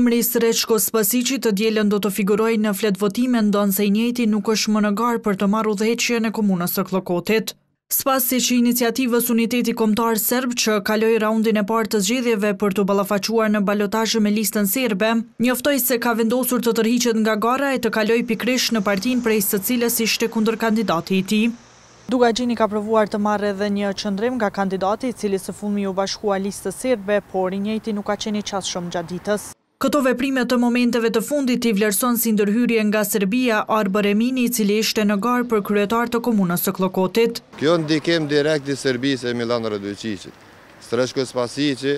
Emri Sreçko Spasiqi të dielën do të figurojë në flet votime, ndonse i njëjti nuk është më në garë për të marrë udhëheqjen e komunës së Kllokotit. Spasiqi iniciativës Uniteti Kombëtar Serb që kaloi raundin e parë të zgjedhjeve për të ballafaqur në balotazh me listën serbe, njoftoi se ka vendosur të tërhiqet nga gara e të kalojë pikërisht në partinë prej së cilës ishte kundërkandidati i tij. Dugagjini ka provuar të marrë edhe një qëndrim nga kandidati i cili së fundmi u bashkua listës serbe, por i njëjti nuk ka qenë i qasshëm gjatë ditës. Këto veprime të momenteve të fundit i vlerëson si ndërhyrje nga Serbia Arbër Emini, i cili ishte në garë për kryetar të komunës së Kllokotit. Kjo ndikim direkt i Serbisë e Milan Radojčićit. Sreçko Spasiqi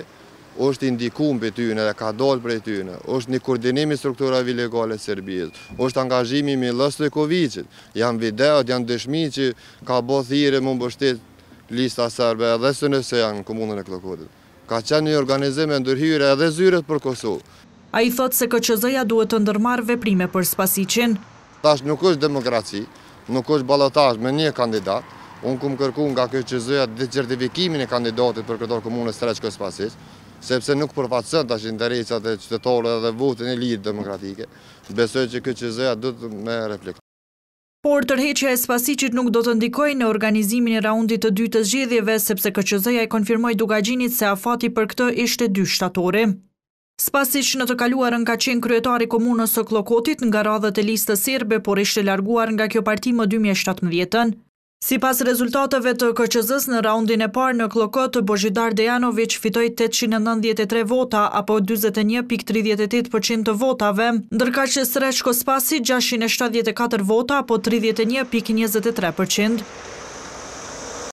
është indikum për tyne dhe ka dalë për tyne, është një koordinim i strukturave legale Serbisë, është angazhimi Milo Stojkovicit, janë videot, janë dëshmi që ka bo thire më mbështet lista serbe edhe së nëse janë në komunën e Kllokotit. Ka qenë një organizim e ndërhyrje edhe zyret për Kosovë. A i thot se KQZ-ja duhet të ndërmarrë veprime për Spasiqin. Tash nuk është demokraci, nuk është ballotazh me një kandidat. Unë kum kërku nga KQZ-ja certifikimin e kandidatit për kryetar komunës Sreçko Spasiq, sepse nuk përfaqëson tash interesat e qytetarëve dhe votin e lirë demokratike. Besoj që KQZ-ja duhet me reflektuar. Por tërheqja e Spasiqit nuk do të ndikojë në organizimin e raundit të dytë të zgjedhjeve, sepse KQZ-ja i konfirmoi Dugagjinit se afati për këtë ishte 2 shtatori. Spasiq në të kaluarën ka qenë kryetari komunës së Kllokotit nga radhët e listës serbe, por ishte larguar nga kjo parti më 2017. Sipas rezultateve të KQZ-s në raundin e parë në Klllokot, Božidar Dejanović fitoi 893 vota apo 41.38% të votave, ndërkaq që Sreçko Spasiq 674 vota apo 31.23%.